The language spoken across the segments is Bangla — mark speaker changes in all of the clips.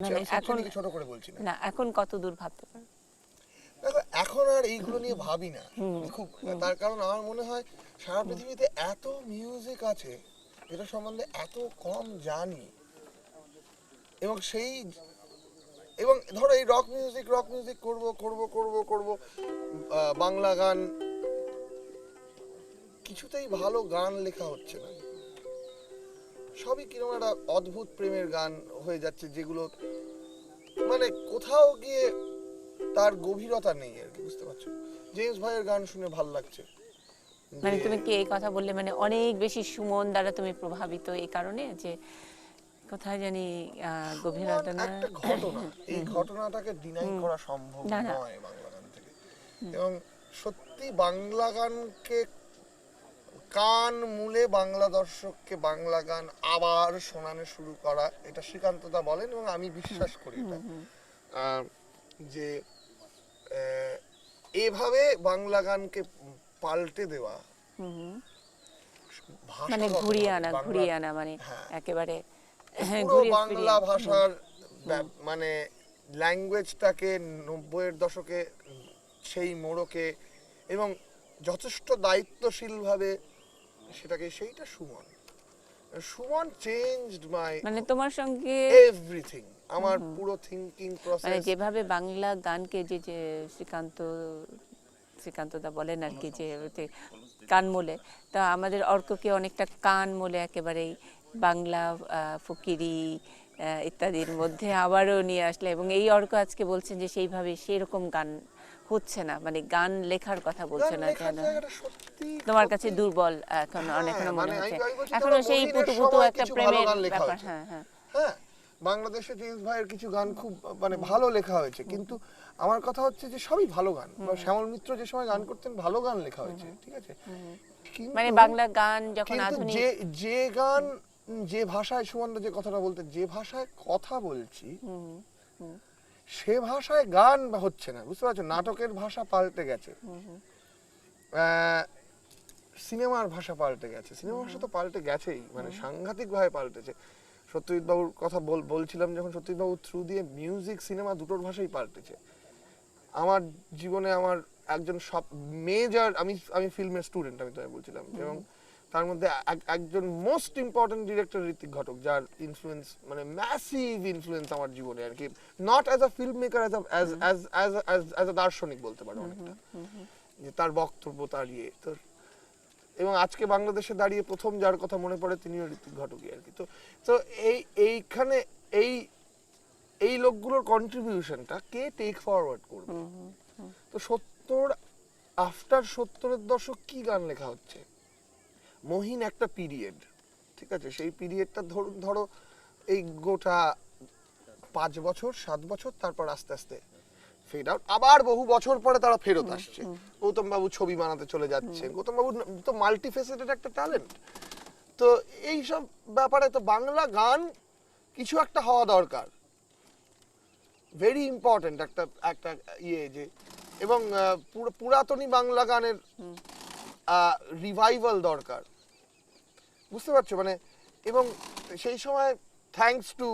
Speaker 1: মানে
Speaker 2: এখন ছোট করে বলছি
Speaker 1: না এখন কত দূর ভাবতে পারো?
Speaker 2: দেখো এখন আর এইগুলো নিয়ে ভাবি না খুব, তার কারণ আমার মনে হয় সারা পৃথিবীতে এত মিউজিক আছে যেটা সম্বন্ধে এত কম জানি, এবং এবং ধরো এই রক মিউজিক করব বাংলা গান, কিছুতেই ভালো গান লেখা হচ্ছে না, সবই কিরকম একটা অদ্ভুত প্রেমের গান হয়ে যাচ্ছে, যেগুলো মানে কোথাও গিয়ে তার গভীরতা নেই আর কি, বুঝতে পারছো? জেমস ভাইয়ের গান শুনে ভালো লাগছে।
Speaker 1: মানে তুমি কি এই কথা বললে মানে অনেক বেশি সুমন দ্বারা তুমি প্রভাবিত এই কারণে যে কোথায় জানি গভীরতা না?
Speaker 2: একটা ঘটনা, এই ঘটনাটাকে ডিনাই করা সম্ভব নয় বাংলা গান থেকে, এবং সত্যি বাংলা গানকে কান মুলে বাংলা দর্শককে বাংলা গান আবার শোনানো শুরু করা, এটা শ্রীকান্তদা বলেন এবং আমি বিশ্বাস করি এটা, যে এভাবে বাংলা গানকে পাল্টে দেওয়া,
Speaker 1: মানে ঘুরিয়ে আনা মানে একেবারে
Speaker 2: পুরো বাংলা ভাষার মানে ল্যাঙ্গুয়েজটাকে 90-এর দশকে সেই মোড়কে এবং যথেষ্ট দায়িত্বশীলভাবে সেটাকে, সেইটা সুমন চেঞ্জড মাই,
Speaker 1: মানে তোমার সঙ্গে
Speaker 2: এভরিথিং, আমার পুরো থিংকিং প্রসেস,
Speaker 1: মানে যেভাবে বাংলা গানকে যে শ্রীকান্তদা বলেন আর কি, যে কান মোলে, তা আমাদের অর্ককে অনেকটা কান মোলে একেবারেই বাংলা ফকিরি ইত্যাদির মধ্যে আবারও নিয়ে আসলে, এবং এই অর্ক আজকে বলছেন যে সেইভাবে সেরকম গান হচ্ছে না, মানে গান লেখার কথা বলছে না, কেন তোমার কাছে দুর্বল এখন অনেকক্ষণ মনে হচ্ছে, এখনো সেই পুতু একটা প্রেমের ব্যাপার। হ্যাঁ হ্যাঁ
Speaker 2: হ্যাঁ, বাংলাদেশে জেমস ভাইয়ের কিছু গান খুব মানে ভালো লেখা হয়েছে, কিন্তু আমার কথা হচ্ছে যে সবই ভালো গান, শ্যামল মিত্র যে সময় গান করতেন ভালো গান লেখা হয়েছে, ঠিক আছে,
Speaker 1: মানে বাংলা গান যখন আধুনিক,
Speaker 2: যে গান যে ভাষায়, সুমনদা যে কথাটা বলতে, যে ভাষায় কথা বলছি সে ভাষায় গান হচ্ছে না, বুঝতে পারছো? নাটকের ভাষা পাল্টে গেছে, সিনেমার ভাষা পাল্টে গেছে, সিনেমার ভাষা তো পাল্টে গেছেই, মানে সাংঘাতিক ভাবে পাল্টেছে। সত্যজিৎ বাবুর কথা বলছিলাম যখন, সত্যজিৎ বাবুর থ্রু দিয়ে মিউজিক সিনেমা দুটোর ভাষাই পাল্টেছে। আমার জীবনে আমার একজন সব মেজর, আমি ফিল্মের স্টুডেন্ট, আমি তোমায় বলছিলাম, এবং তার মধ্যে একজন most important director Ritwik Ghatak, যার ইনফ্লুয়েন্স মানে ম্যাসিভ ইনফ্লুয়েন্স আমার জীবনে আর কি, not as a film maker, as a দার্শনিক বলতে পারো অনেকটা, যে তার বক্তব্য, তার ইয়ে তো, এবং আজকে বাংলাদেশে দাঁড়িয়ে প্রথম যার কথা মনে পড়ে তিনিও ঋত্বিক ঘটকই আর কি। তো এইখানে এই লোকগুলোর কন্ট্রিবিউশনটা কে টেক ফরওয়ার্ড করবে? তো আফটার 70-এর দশক কি গান লেখা হচ্ছে? মহিন একটা পিরিয়ড, ঠিক আছে, সেই পিরিয়ডটা ধরো এই গোটা 5 বছর 7 বছর, তারপর আস্তে আস্তে ফেড আউট, আবার বহু বছর পরে তারা ফেরত আসছে। গৌতম বাবু ছবি বানাতে চলে যাচ্ছে, গৌতম বাবু তো মাল্টিফেসেটেড একটা ট্যালেন্ট। তো এই সব ব্যাপারে তো বাংলা গান কিছু একটা হওয়া দরকার, ভেরি ইম্পর্টেন্ট একটা ইয়ে, যে এবং পুরাতনী বাংলা গানের রিভাইভাল দরকার, বুঝতে পারছো? মানে এবং সেই সময় থ্যাঙ্কস টু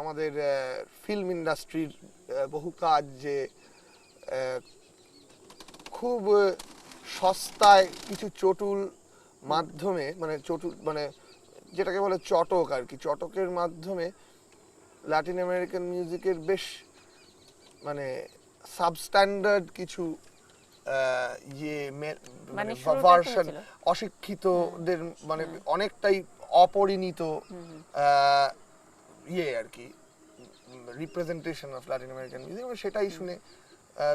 Speaker 2: আমাদের ফিল্ম ইন্ডাস্ট্রির বহু কাজ, যে খুব সস্তায় কিছু চটুল মাধ্যমে, মানে চটুল মানে যেটাকে বলে চটক আর কি, চটকের মাধ্যমে ল্যাটিন আমেরিকান মিউজিকের বেশ মানে সাবস্ট্যান্ডার্ড কিছু ইয়ে মানে ভার্সন, অশিক্ষিতদের মানে অনেকটাই অপরিণীত ইয়ে আর কি, representation of Latin American music, সেটাই শুনে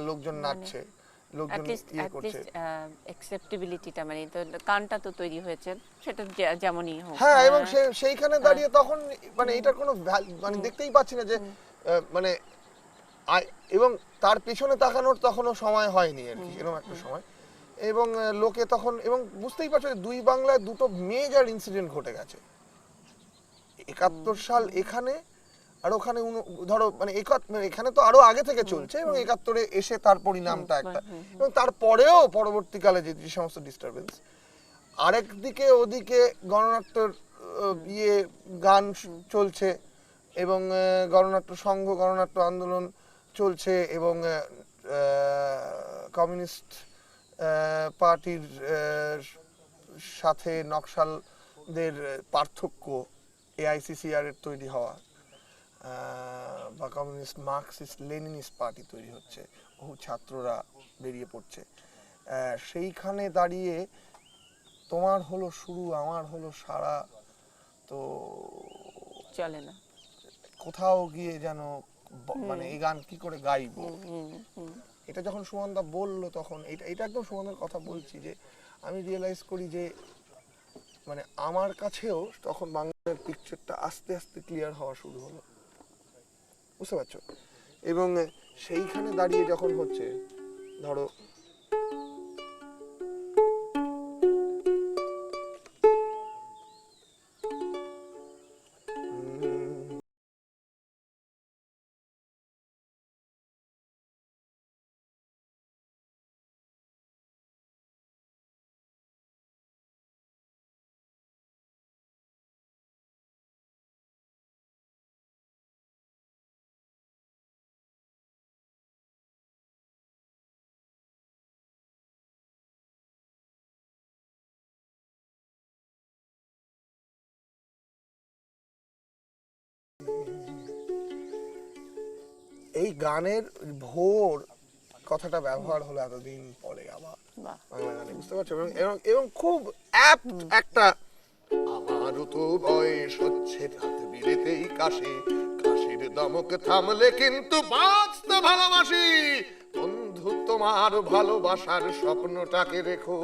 Speaker 2: লোকজন নাচছে, লোকজন ইয়ে করছে,
Speaker 1: অ্যাকসেপ্টেবিলিটিটা মানে তো গানটা তো তৈরি হয়েছে সেটা যেমনই হোক।
Speaker 2: হ্যাঁ, এবং সেইখানে দাঁড়িয়ে তখন মানে এটার কোনো মানে দেখতেই পাচ্ছি না যে মানে, এবং তার পেছনে তাকানোর তখনও সময় হয়নি আর কি, এরকম একটা সময়, এবং লোকে তখন, এবং বুঝতেই পারছো যে দুই বাংলায় দুটো মেজর ইনসিডেন্ট ঘটে গেছে, 71 সাল এখানে, আর ওখানে ধরো মানে এখানে তো আরো আগে থেকে চলছে, এবং 71-এ এসে তার পরিণামটা একটা, এবং তারপরেও পরবর্তীকালে যে সমস্ত ডিস্টারবেন্স, আরেকদিকে ওদিকে গণনাট্যের ইয়ে গান চলছে, এবং গণনাট্য সংঘ, গণনাট্য আন্দোলন চলছে, এবং কমিউনিস্ট পার্টির সাথে নকশালদের পার্থক্য, এআইসিসিআর এর তৈরি হওয়া, বা কমিউনিস্ট মার্কসিস্ট লেনিনিস্ট পার্টি তৈরি হচ্ছে, বহু ছাত্ররা বেরিয়ে পড়ছে। সেইখানে দাঁড়িয়ে তোমার হলো শুরু, আমার হলো সারা, তো
Speaker 1: চলে না।
Speaker 2: কোথাও গিয়ে যেন মানে এই গান কি করে গাইবো, এটা যখন সুমনদা বললো তখন এটা একদম সুমনদার কথা বলছি, যে আমি রিয়েলাইজ করি যে মানে আমার কাছেও তখন বাংলার পিকচারটা আস্তে আস্তে ক্লিয়ার হওয়া শুরু হলো, বুঝতে পারছো? এবং সেইখানে দাঁড়িয়ে যখন হচ্ছে, ধরো এই গানের ভোর কথাটা ব্যবহার হলো এতদিন পরে আবার বাংলা গানে, বুঝতে পারছো? এবং খুব অ্যাপ্ট একটা, আমারও তো বয়স হচ্ছে, রাত বিরেতেই কাশি, কাশির দমক থামলে কিন্তু বাঁচতে ভালোবাসি, বন্ধু তোমার ভালোবাসার স্বপ্নটাকে রেখো,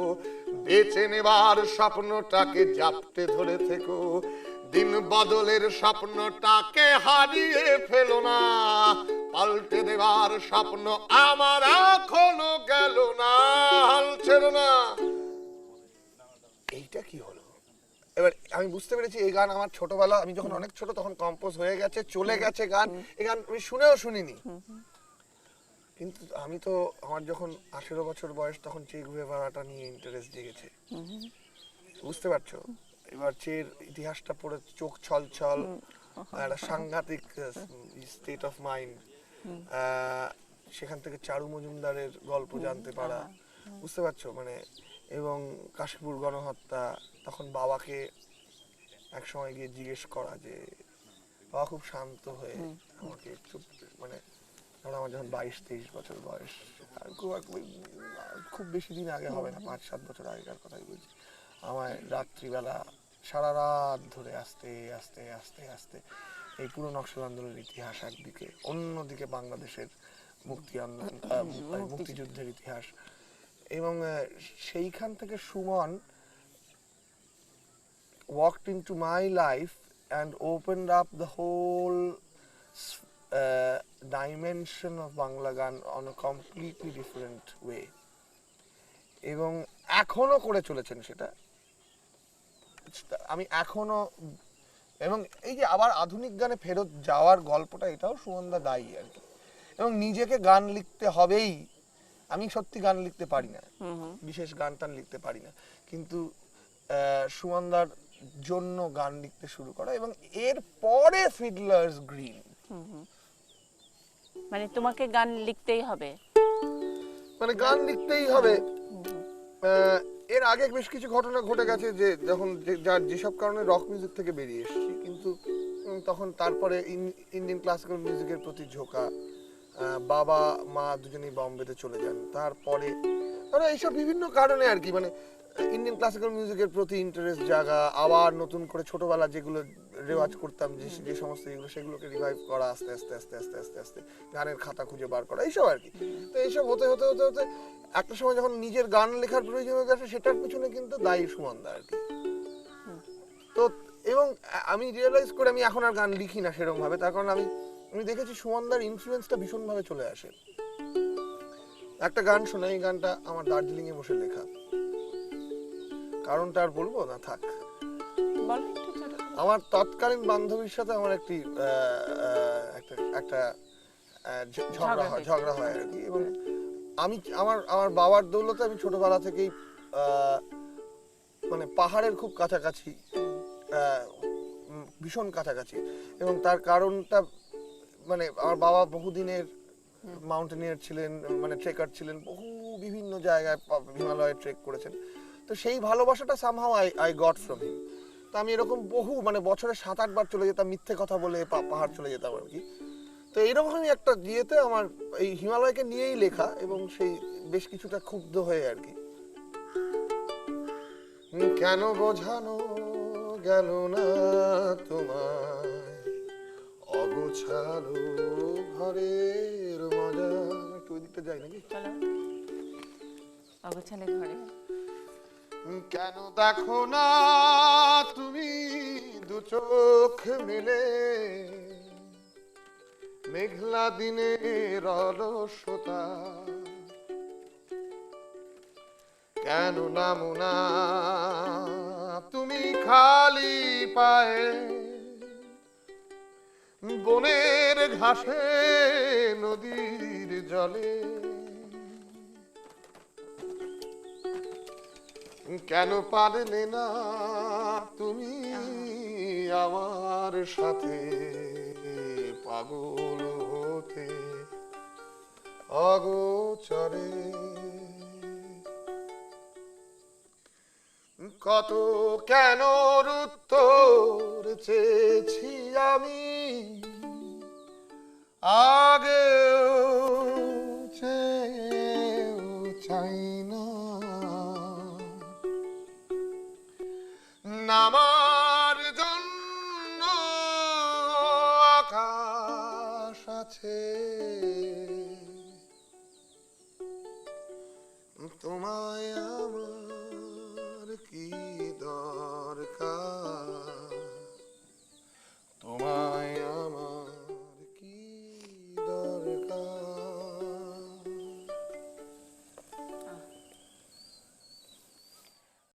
Speaker 2: বেঁচে নেবার স্বপ্নটাকে জাপটে ধরে থেকো, দিন বদলের স্বপ্নটাকে হারিয়ে ফেলো না, পাল্টে দেবার স্বপ্ন আমার এখনো গেল না, হাল ছেড়ো না। এইটা কি হলো? এবার আমি বুঝতে পেরেছি এই গান আমার ছোটবেলা, আমি যখন অনেক ছোট তখন কম্পোজ হয়ে গেছে, চলে গেছে গান, এই গান আমি শুনেও শুনিনি, কিন্তু আমি তো আমার যখন 18 বছর বয়স তখন চে গুয়েভারাটা নিয়ে ইন্টারেস্ট জেগেছে, বুঝতে পারছো? এবার চের ইতিহাসটা পড়ে চোখ ছলছল, একটা সাংঘাতিক স্টেট অফ মাইন্ড, সেখান থেকে চারু মজুমদারের গল্প জানতে পারা, বুঝতে পারছো? মানে এবং কাশীপুর গণহত্যা, তখন বাবাকে এক সময় গিয়ে জিজ্ঞেস করা, যে বাবা খুব শান্ত হয়ে আমাকে চুপ, মানে ধরো আমার যখন 22-23 বছর বয়স, আর খুব বেশি দিন আগে হবে না, 5-7 বছর আগেকার কথাই বলছি, আমায় রাত্রিবেলা সারা রাত ধরে আস্তে আস্তে আস্তে আস্তে এই পুরো নকশাল আন্দোলনের ইতিহাস একদিকে, অন্যদিকে বাংলাদেশের মুক্তি আন্দোলন, মুক্তিযুদ্ধের ইতিহাস, এবং সেইখান থেকে Suman walked into my life and opened up the whole dimension of Bangla গান on a completely different way, এবং এখনো করে চলেছেন সেটা। আমি এখনো, এবং এই যে আবার আধুনিক গানে ফেরত যাওয়ার গল্পটা, এটাও সুমনদা দায়ী আর কি, এবং নিজেকে গান লিখতে হবেই। আমি সত্যি গান লিখতে পারি না, বিশেষ গান টান লিখতে পারি না, কিন্তু সুমনদার জন্য গান লিখতে শুরু করা, এবং এর পরে ফিডলার্স গ্রিন,
Speaker 1: মানে তোমাকে গান লিখতেই হবে,
Speaker 2: মানে গান লিখতেই হবে। এর আগে বেশ কিছু ঘটনা ঘটে গেছে, যে যখন যার যেসব কারণে রক মিউজিক থেকে বেরিয়ে এসেছি, কিন্তু তখন তারপরে ইন্ডিয়ান ক্লাসিক্যাল মিউজিকের প্রতি ঝোঁকা, বাবা মা দুজনেই বম্বেতে চলে যান, তারপরে ধরো এইসব বিভিন্ন কারণে আর কি, মানে ইন্ডিয়ান ক্লাসিক্যাল মিউজিকের প্রতি ইন্টারেস্ট জাগা, আবার নতুন করে ছোটবেলা যেগুলো রেওয়াজ করতাম, যে সমস্ত এগুলো, সেগুলোকে রিভাইভ করা, আস্তে আস্তে আস্তে আস্তে আস্তে আস্তে গানের খাতা খুঁজে বার করা, এইসব আর কি। তো এইসব হতে হতে হতে হতে একটা সময় যখন নিজের গান লেখার প্রয়োজনীয়তা আসে, সেটার পিছনে কিন্তু দায়ী সুমনদা আর কি। তো এবং আমি রিয়েলাইজ করে আমি এখন আর গান লিখি না সেরকম ভাবে, তার কারণ আমি দেখেছি সুমনদার ইনফ্লুয়েন্সটা ভীষণ ভাবে চলে আসে। একটা গান শোনা, এই গানটা আমার দার্জিলিং এ বসে লেখা, কারণটা আর বলবো না, থাক। আমার তৎকালীন বান্ধবীর সাথে আমার একটি একটা ঝগড়া হয় আর কি, এবং আমি আমার বাবার দৌলতে আমি ছোটবেলা থেকেই মানে পাহাড়ের খুব কাছাকাছি ভীষণ কাছাকাছি। এবং তার কারণটা মানে আমার বাবা বহুদিনের মাউন্টেনিয়ার ছিলেন, মানে ট্রেকার ছিলেন, বহু বিভিন্ন জায়গায় হিমালয়ে ট্রেক করেছেন। তো সেই ভালোবাসাটা somehow I got from him. তো আমি এরকম বহু মানে বছরে 7-8 বার চলে যেতাম, মিথ্যে কথা বলে পাহাড় চলে যেতাম আর কি। তো এইরকমই একটা ইয়েতে আমার এই হিমালয়কে নিয়েই লেখা, এবং সেই বেশ কিছুটা ক্ষুব্ধ হয়ে আর কি। কেন বোঝানো গেল না তোমায় অগোছালো ঘরের মজা। একটু ওই দিকটা যাই নাকি?
Speaker 1: চলো অগোছালো ঘরে।
Speaker 2: কেন দেখো না তুমি দু চোখ মেলে মেঘলা দিনের অলসতা, কেন নামো না তুমি খালি পায়ে বনের ঘাসে নদীর জলে, কেন পারলে না তুমি আমার সাথে পাগল হতে অগোচরে। কত কেন উত্তর চেয়েছি আমি আগেও চেয়েও চাই না, নামার জন্য আকাশ আছে